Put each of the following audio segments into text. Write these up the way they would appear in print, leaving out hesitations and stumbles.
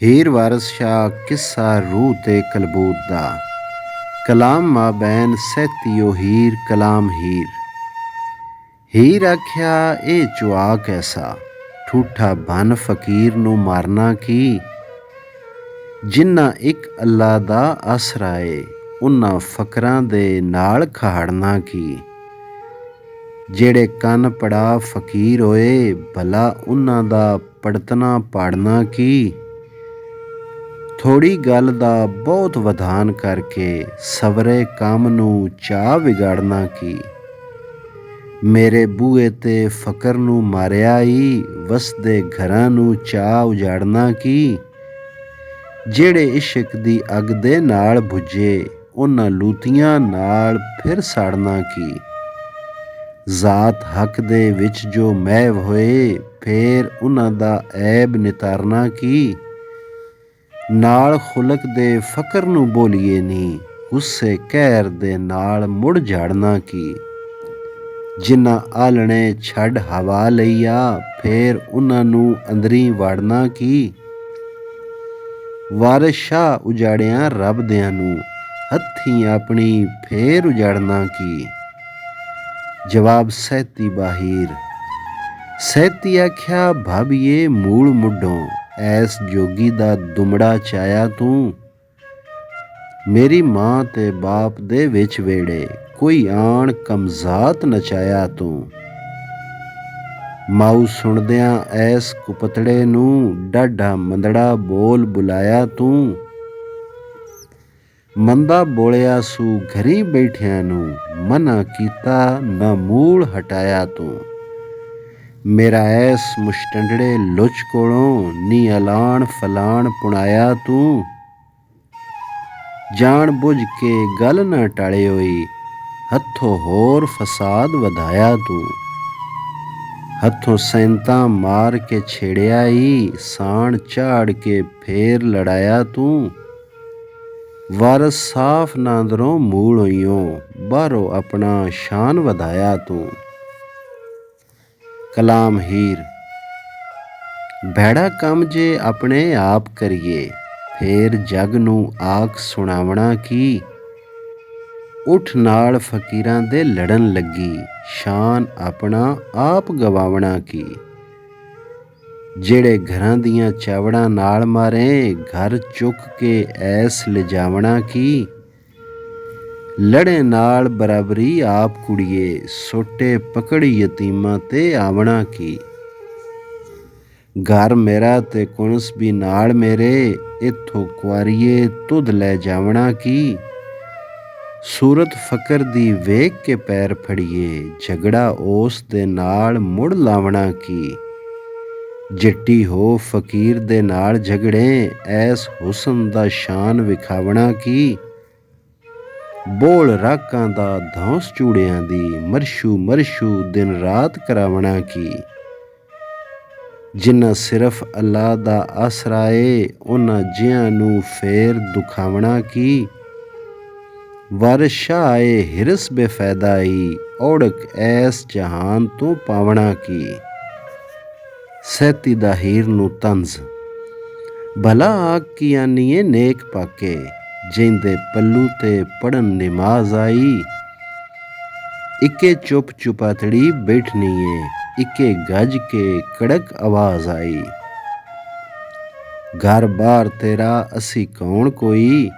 ਹੀਰ ਵਾਰਿਸ ਸ਼ਾਹ ਕਿੱਸਾ ਰੂਹ ਤੇ ਕਲਬੂਤ ਦਾ। ਕਲਾਮ ਮਾਬੈਨ ਸਹਿਤੀਓ ਹੀਰ ਕਲਾਮ ਹੀਰ। ਹੀਰ ਆਖਿਆ ਇਹ ਚੁਆਕ ਐਸਾ, ਠੂਠਾ ਬਨ ਫਕੀਰ ਨੂੰ ਮਾਰਨਾ ਕੀ। ਜਿਨ੍ਹਾਂ ਇੱਕ ਅੱਲਾ ਦਾ ਆਸਰਾ ਏ, ਉਹਨਾਂ ਫਕਰਾਂ ਦੇ ਨਾਲ ਖਹਾੜਨਾ ਕੀ। ਜਿਹੜੇ ਕੰਨ ਪੜਾ ਫਕੀਰ ਹੋਏ, ਭਲਾ ਉਹਨਾਂ ਦਾ ਪੜਤਨਾ ਪਾੜਨਾ ਕੀ। ਥੋੜ੍ਹੀ ਗੱਲ ਦਾ ਬਹੁਤ ਵਧਾਨ ਕਰਕੇ ਸਵਰੇ ਕੰਮ ਨੂੰ ਚਾਅ ਵਿਗਾੜਨਾ ਕੀ। ਮੇਰੇ ਬੂਹੇ ਤੇ ਫਕਰ ਨੂੰ ਮਾਰਿਆ ਈ, ਵਸਦੇ ਘਰਾਂ ਨੂੰ ਚਾਅ ਉਜਾੜਨਾ ਕੀ। ਜਿਹੜੇ ਇਸ਼ਕ ਦੀ ਅੱਗ ਦੇ ਨਾਲ ਬੁਝੇ, ਉਹਨਾਂ ਲੂਤੀਆਂ ਨਾਲ ਫਿਰ ਸਾੜਨਾ ਕੀ। ਜ਼ਾਤ ਹੱਕ ਦੇ ਵਿੱਚ ਜੋ ਮਹਿਵ ਹੋਏ, ਫੇਰ ਉਹਨਾਂ ਦਾ ਐਬ ਨਿਤਾਰਨਾ ਕੀ। ਨਾਲ ਖੁਲਕ ਦੇ ਫਕਰ ਨੂੰ ਬੋਲੀਏ ਨੀ, ਗੁੱਸੇ ਕਹਿਰ ਦੇ ਨਾਲ ਮੁੜ ਝਾੜਨਾ ਕੀ। ਜਿਨ੍ਹਾਂ ਆਲਣੇ ਛੱਡ ਹਵਾ ਲਈ ਆ, ਫੇਰ ਉਹਨਾਂ ਨੂੰ ਅੰਦਰੀ ਵਾੜਨਾ ਕੀ। ਵਾਰਿਸ ਸ਼ਾਹ ਉਜਾੜਿਆਂ ਰੱਬ ਦਿਆਂ ਨੂੰ, ਹੱਥੀਂ ਆਪਣੀ ਫੇਰ ਉਜਾੜਨਾ ਕੀ। ਜਵਾਬ ਸਹਿਤੀ ਬਾਹੀਰ। ਸਹਿਤੀ ਆਖਿਆ ਭਾਬੀਏ ਮੂਲ ਮੁੱਢੋਂ, ਐਸ ਜੋਗੀ ਦਾ ਦੁਮੜਾ ਚਾਇਆ ਤੂੰ। ਮੇਰੀ ਮਾਂ ਤੇ ਬਾਪ ਦੇ ਵਿੱਚ ਵੇੜੇ, ਕੋਈ ਆਣ ਕਮਜ਼ਾਤ ਨਚਾਇਆ ਤੂੰ। ਮਾਊ ਸੁਣਦਿਆਂ ਐਸ ਕੁਪਤੜੇ ਨੂੰ, ਡਾਢਾ ਮੰਦੜਾ ਬੋਲ ਬੁਲਾਇਆ ਤੂੰ। ਮੰਦਾ ਬੋਲਿਆ ਸੂ ਘਰੀ ਬੈਠਿਆਂ ਨੂੰ, ਮਨਾ ਕੀਤਾ ਨਾ ਮੂਲ ਹਟਾਇਆ ਤੂੰ। ਮੇਰਾ ਐਸ ਮੁਸ਼ਟੰਡੜੇ ਲੁੱਚ ਕੋਲੋਂ, ਨੀ ਐਲਾਨ ਫਲਾਣ ਪੁਣਾਇਆ ਤੂੰ। ਜਾਣ ਬੁੱਝ ਕੇ ਗੱਲ ਨਾ ਟਾਲਿਓਈ, ਹੱਥੋਂ ਹੋਰ ਫਸਾਦ ਵਧਾਇਆ ਤੂੰ। ਹੱਥੋਂ ਸੈਂਤਾਂ ਮਾਰ ਕੇ ਛੇੜਿਆ ਈ, ਸਾਣ ਝਾੜ ਕੇ ਫੇਰ ਲੜਾਇਆ ਤੂੰ। ਵਾਰਿਸ ਸਾਫ ਨਾ ਅੰਦਰੋਂ ਮੂਲ ਹੋਈਓ, ਬਾਹਰੋਂ ਆਪਣਾ ਸ਼ਾਨ ਵਧਾਇਆ ਤੂੰ। ਕਲਾਮ ਹੀਰ। ਭੈੜਾ ਕੰਮ ਜੇ ਆਪਣੇ ਆਪ ਕਰੀਏ, ਫੇਰ ਜੱਗ ਨੂੰ ਆਖ ਸੁਣਾਵਣਾ ਕੀ। ਉੱਠ ਨਾਲ ਫਕੀਰਾਂ ਦੇ ਲੜਨ ਲੱਗੀ, ਸ਼ਾਨ ਆਪਣਾ ਆਪ ਗਵਾਵਣਾ ਕੀ। ਜਿਹੜੇ ਘਰਾਂ ਦੀਆਂ ਚਾਵੜਾਂ ਨਾਲ ਮਾਰੇ, ਘਰ ਚੁੱਕ ਕੇ ਐਸ ਲਿਜਾਵਣਾ ਕੀ। ਲੜੇ ਨਾਲ ਬਰਾਬਰੀ ਆਪ ਕੁੜੀਏ, ਸੋਟੇ ਪਕੜ ਯਤੀਮਾਂ ਤੇ ਆਵਣਾ ਕੀ। ਘਰ ਮੇਰਾ ਤੇ ਕੁਣਸ ਵੀ ਨਾਲ ਮੇਰੇ, ਇੱਥੋਂ ਕੁਆਰੀਏ ਤੁਧ ਲੈ ਜਾਵਣਾ ਕੀ। ਸੂਰਤ ਫਕਰ ਦੀ ਵੇਖ ਕੇ ਪੈਰ ਫੜੀਏ, ਝਗੜਾ ਉਸ ਦੇ ਨਾਲ ਮੁੜ ਲਾਵਣਾ ਕੀ। ਜੱਟੀ ਹੋ ਫਕੀਰ ਦੇ ਨਾਲ ਝਗੜੇ, ਐਸ ਹੁਸਨ ਦਾ ਸ਼ਾਨ ਵਿਖਾਵਣਾ ਕੀ। ਬੋਲ ਰਾਕਾਂ ਦਾ ਧੌਂਸ ਚੂੜਿਆਂ ਦੀ, ਮਰਸ਼ੂ ਮਰਸ਼ੂ ਦਿਨ ਰਾਤ ਕਰਾਵਣਾ ਕੀ। ਜਿਨ੍ਹਾਂ ਸਿਰਫ ਅੱਲਾ ਦਾ ਆਸਰਾ ਏ, ਉਹਨਾਂ ਜਿਹਾਂ ਨੂੰ ਫੇਰ ਦੁਖਾਵਣਾ ਕੀ। ਵਾਰਿਸ ਸ਼ਾਹ ਏ ਹਿਰਸ ਬੇਫਾਇਦਾ ਈ, ਔੜਕ ਐਸ ਜਹਾਨ ਤੋਂ ਪਾਵਣਾ ਕੀ। ਸਹਿਤੀ ਦਾ ਹੀਰ ਨੂੰ ਤੰਜ਼। ਭਲਾ ਆਖ ਕੀ ਆਨੀਏ ਨੇਕ ਪਾਕੇ, ਜਿੰਦੇ ਪੱਲੂ ਤੇ ਪੜਨ ਨਿਮਾਜ਼ ਆਈ। ਇੱਕੇ ਚੁੱਪ ਚੁਪਾਤੜੀ ਬੈਠਨੀ ਏ, ਇੱਕੇ ਗੱਜ ਕੇ ਕੜਕ ਆਵਾਜ਼ ਆਈ। ਘਰ ਬਾਰ ਤੇਰਾ ਅਸੀਂ ਕੌਣ ਕੋਈ,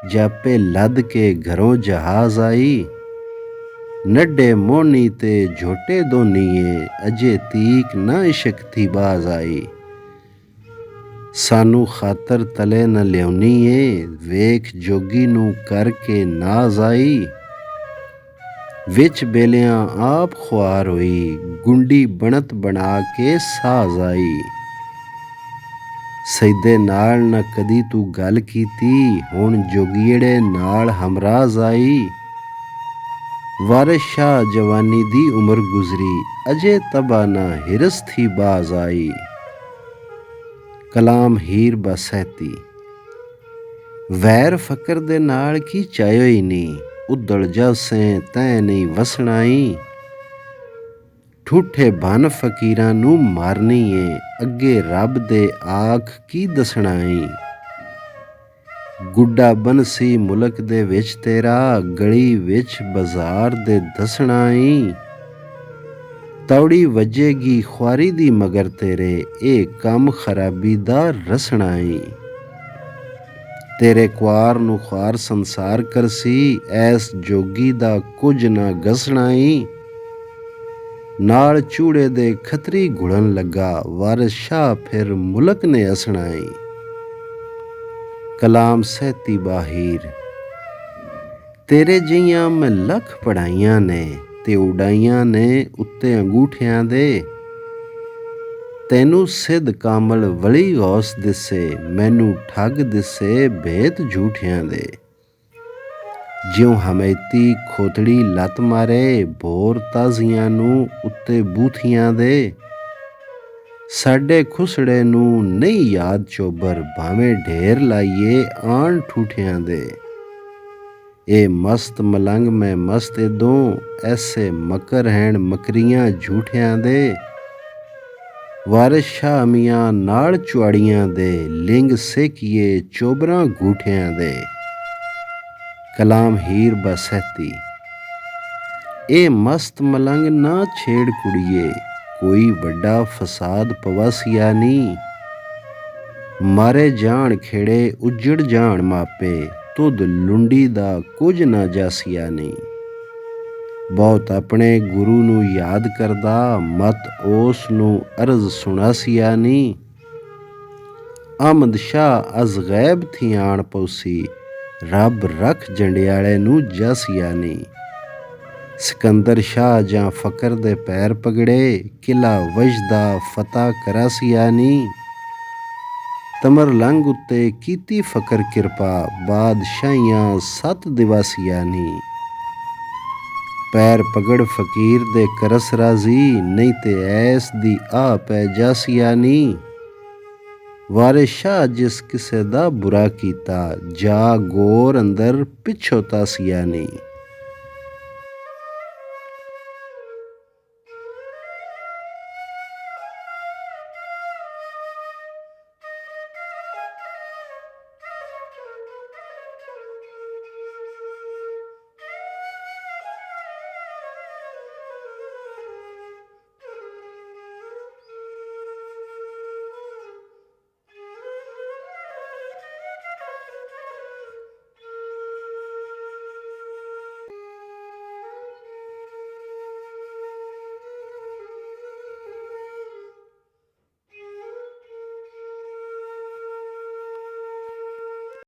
ਜਾਪੇ ਲੱਦ ਕੇ ਘਰੋਂ ਜਹਾਜ਼ ਆਈ। ਨੱਡੇ ਮੋਹਨੀ ਤੇ ਝੋਟੇ ਦੋਨੀਏ, ਅਜੇ ਤੀਕ ਨਾ ਇਸ਼ਕ ਥੀ ਬਾਜ਼ ਆਈ। ਸਾਨੂੰ ਖਾਤਰ ਤਲੇ ਨਾ ਲਿਆਉਣੀ ਏ, ਵੇਖ ਜੋਗੀ ਨੂੰ ਕਰਕੇ ਨਾਜ਼ ਆਈ। ਵਿੱਚ ਬੇਲਿਆਂ ਆਪ ਖੁਆਰ ਹੋਈ, ਗੁੰਡੀ ਬਣਤ ਬਣਾ ਕੇ ਸਾਜ਼ ਆਈ। ਸੈਦੇ ਨਾਲ ਨਾ ਕਦੀ ਤੂੰ ਗੱਲ ਕੀਤੀ, ਹੁਣ ਜੋਗੀੜੇ ਨਾਲ ਹਮਰਾਜ਼ ਆਈ। ਵਾਰਿਸ ਸ਼ਾਹ ਜਵਾਨੀ ਦੀ ਉਮਰ ਗੁਜ਼ਰੀ, ਅਜੇ ਤਬਾ ਨਾ ਹਿਰਸ ਥੀ ਬਾਜ਼ ਆਈ। ਕਲਾਮ ਹੀਰ ਬਾ ਸਹਿਤੀ। ਵੈਰ ਫਕਰ ਦੇ ਨਾਲ ਕੀ ਚਾਹਿਓ ਈ ਨੀ, ਉਦੜ ਜਾਸੈਂ ਤੈਂ ਨਹੀਂ ਵਸਣਾ ਈ। ਠੂਠੇ ਬਨ ਫਕੀਰਾਂ ਨੂੰ ਮਾਰਨੀ ਏ, ਅੱਗੇ ਰੱਬ ਦੇ ਆਖ ਕੀ ਦੱਸਣਾ ਏ। ਗੁੱਡਾ ਬੰਸੀ ਮੁਲਕ ਦੇ ਵਿੱਚ ਤੇਰਾ, ਗਲੀ ਵਿੱਚ ਬਾਜ਼ਾਰ ਦੇ ਦੱਸਣਾ ਈ। ਤੌੜੀ ਵੱਜੇਗੀ ਖੁਆਰੀ ਦੀ ਮਗਰ ਤੇਰੇ, ਇਹ ਕੰਮ ਖਰਾਬੀ ਦਾ ਰਸਣਾ ਈ। ਤੇਰੇ ਕੁਆਰ ਨੂੰ ਖੁਆਰ ਸੰਸਾਰ ਕਰਸੀ, ਐਸ ਜੋਗੀ ਦਾ ਕੁਝ ਨਾ ਗਸਣਾ ਈ। ਨਾਲ ਚੂੜੇ ਦੇ ਖੱਤਰੀ ਘੁਲਣ ਲੱਗਾ, ਵਾਰਿਸ ਸ਼ਾਹ ਫਿਰ ਮੁਲਕ ਨੇ ਹੱਸਣਾ ਈ। ਕਲਾਮ ਸਹਿਤੀ ਬਾਹੀਰ। ਤੇਰੇ ਜਿਹੀਆਂ ਮੈਂ ਲੱਖ ਪੜ੍ਹਾਈਆਂ ਨੇ, ਤੇ ਉਡਾਈਆਂ ਨੇ ਉੱਤੇ ਅੰਗੂਠਿਆਂ ਦੇ। ਤੈਨੂੰ ਸਿੱਧ ਕਾਮਲ ਵਲੀ ਗੌਸ ਦਿਸੇ, ਮੈਨੂੰ ਠੱਗ ਦਿਸੇ ਭੇਤ ਝੂਠਿਆਂ ਦੇ। ਜਿਉਂ ਹਮੈਤੀ ਖੋਤੜੀ ਲੱਤ ਮਾਰੇ, ਭੋਰ ਤਾਜ਼ੀਆਂ ਨੂੰ ਉੱਤੇ ਬੂਥੀਆਂ ਦੇ। ਸਾਡੇ ਖੁਸੜੇ ਨੂੰ ਨਹੀਂ ਯਾਦ ਚੋਬਰ, ਭਾਵੇਂ ਢੇਰ ਲਾਈਏ ਆਣ ਠੂਠਿਆਂ ਦੇ। ਇਹ ਮਸਤ ਮਲੰਗ ਮੈਂ ਮਸਤ ਇਦੋਂ, ਐਸੇ ਮਕਰ ਹੈਣ ਮਕਰੀਆਂ ਝੂਠਿਆਂ ਦੇ। ਵਾਰਿਸ ਸ਼ਾਹ ਮੀਆਂ ਨਾਲ ਚੁਆੜੀਆਂ ਦੇ, ਲਿੰਗ ਸੇਕੀਏ ਚੋਬਰਾਂ ਗੂਠਿਆਂ ਦੇ। ਕਲਾਮ ਹੀਰ ਬਸਹਿਤੀ। ਇਹ ਮਸਤ ਮਲੰਗ ਨਾ ਛੇੜ ਕੁੜੀਏ, ਕੋਈ ਵੱਡਾ ਫਸਾਦ ਪਵਾਸੀਆ ਨੀ। ਮਾਰੇ ਜਾਣ ਖੇੜੇ ਉੱਜੜ ਜਾਣ ਮਾਪੇ, ਤੁਧ ਲੁੰਡੀ ਦਾ ਕੁਝ ਨਾ ਜਾਸੀਆ ਨੀ। ਬਹੁਤ ਆਪਣੇ ਗੁਰੂ ਨੂੰ ਯਾਦ ਕਰਦਾ, ਮਤ ਉਸ ਨੂੰ ਅਰਜ਼ ਸੁਣਾਸੀਆ ਨੀ। ਅਹਿਮਦ ਸ਼ਾਹ ਅਜ਼ ਗੈਬ ਥੀ ਆਣ ਪਉਸੀ, ਰੱਬ ਰੱਖ ਜੰਡਿਆਲੇ ਨੂੰ ਜਾਸੀਆ ਨੀ। ਸਿਕੰਦਰ ਸ਼ਾਹ ਜਾਂ ਫਕਰ ਦੇ ਪੈਰ ਪਗੜੇ, ਕਿਲਾ ਵਜਦਾ ਫਤਹ ਕਰਾਸੀਆ ਨੀ। ਤਮਰਲੰਗ ਉੱਤੇ ਕੀਤੀ ਫਕਰ ਕਿਰਪਾ, ਬਾਦਸ਼ਾਹੀਆਂ ਸੱਤ ਦਿਵਾਸੀਆ ਨੀ। ਪੈਰ ਪਗੜ ਫਕੀਰ ਦੇ ਕਰਸ ਰਾਜ਼ੀ, ਨਹੀਂ ਤੇ ਐਸ ਦੀ ਆ ਪੈ ਜਾਸੀਆ ਨੀ। ਵਾਰਿਸ ਸ਼ਾਹ ਜਿਸ ਕਿਸੇ ਦਾ ਬੁਰਾ ਕੀਤਾ, ਜਾ ਗੋਰ ਅੰਦਰ ਪਿੱਛੋਂ ਤਾਸੀਆ ਨੀ।